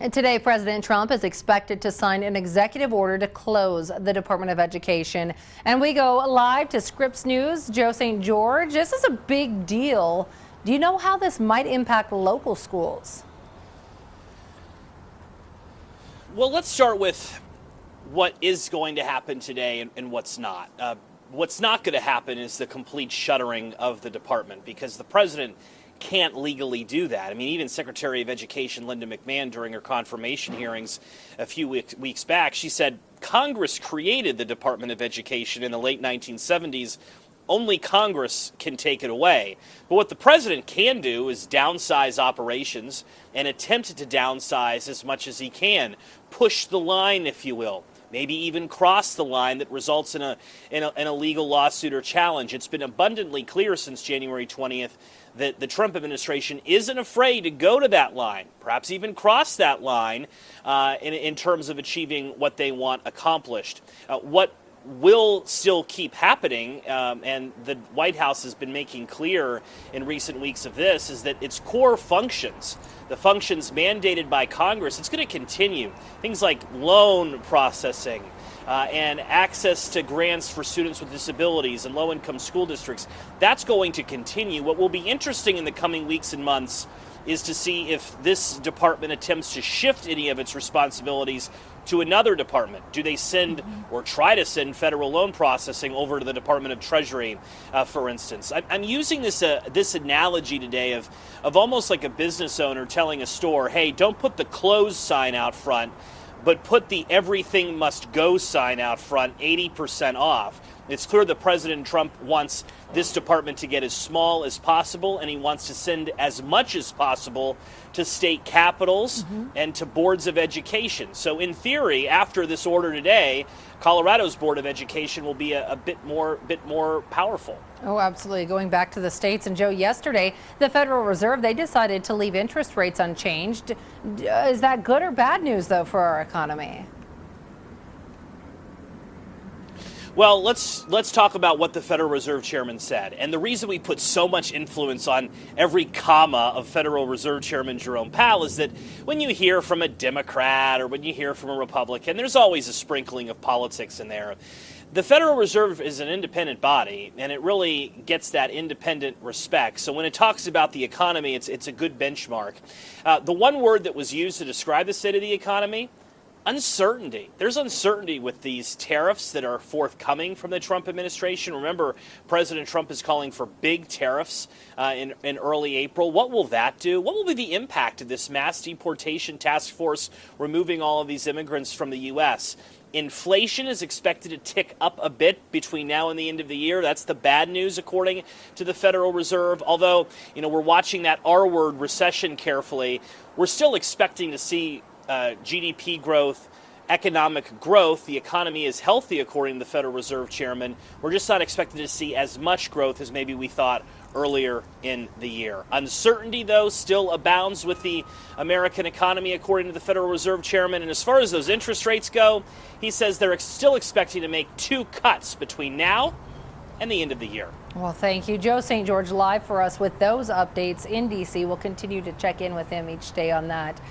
And today, President Trump is expected to sign an executive order to close the Department of Education. And we go live to Scripps News. Joe St. George, this is a big deal. Do you know how this might impact local schools? Well, let's start with what is going to happen today and what's not. What's not going to happen is the complete shuttering of the department, because the president can't legally do that. I mean, even Secretary of Education Linda McMahon, during her confirmation hearings a few weeks back, she said Congress created the Department of Education in the late 1970s. Only Congress can take it away. But what the president can do is downsize operations and attempt to downsize as much as he can. Push the line, if you will. Maybe even cross the line that results in a legal lawsuit or challenge. It's been abundantly clear since January 20th that the Trump administration isn't afraid to go to that line, perhaps even cross that line in terms of achieving what they want accomplished. What will still keep happening, and the White House has been making clear in recent weeks of this, is that its core functions, the functions mandated by Congress, it's going to continue. Things like loan processing and access to grants for students with disabilities and low-income school districts, that's going to continue. What will be interesting in the coming weeks and months is to see if this department attempts to shift any of its responsibilities to another department. Do they send or try to send federal loan processing over to the Department of Treasury, for instance? I'm using this analogy today of almost like a business owner telling a store, hey, don't put the close sign out front, but put the everything must go sign out front, 80% off. It's clear that President Trump wants this department to get as small as possible, and he wants to send as much as possible to state capitals and to boards of education. So in theory, after this order today, Colorado's Board of Education will be a bit more powerful. Oh, absolutely. Going back to the states, and Joe, yesterday, the Federal Reserve, they decided to leave interest rates unchanged. Is that good or bad news, though, for our economy? Well, let's talk about what the Federal Reserve Chairman said. And the reason we put so much influence on every comma of Federal Reserve Chairman Jerome Powell is that when you hear from a Democrat or when you hear from a Republican, there's always a sprinkling of politics in there. The Federal Reserve is an independent body, and it really gets that independent respect. So when it talks about the economy, it's a good benchmark. The one word that was used to describe the state of the economy: uncertainty. There's uncertainty with these tariffs that are forthcoming from the Trump administration. Remember, President Trump is calling for big tariffs in early April. What will that do? What will be the impact of this mass deportation task force removing all of these immigrants from the U.S.? Inflation is expected to tick up a bit between now and the end of the year. That's the bad news, according to the Federal Reserve. Although, we're watching that R-word, recession, carefully, we're still expecting to see GDP growth, economic growth. The economy is healthy, according to the Federal Reserve Chairman. We're just not expected to see as much growth as maybe we thought earlier in the year. Uncertainty, though, still abounds with the American economy, according to the Federal Reserve Chairman. And as far as those interest rates go, he says they're still expecting to make 2 cuts between now and the end of the year. Well, thank you. Joe St. George live for us with those updates in D.C. We'll continue to check in with him each day on that.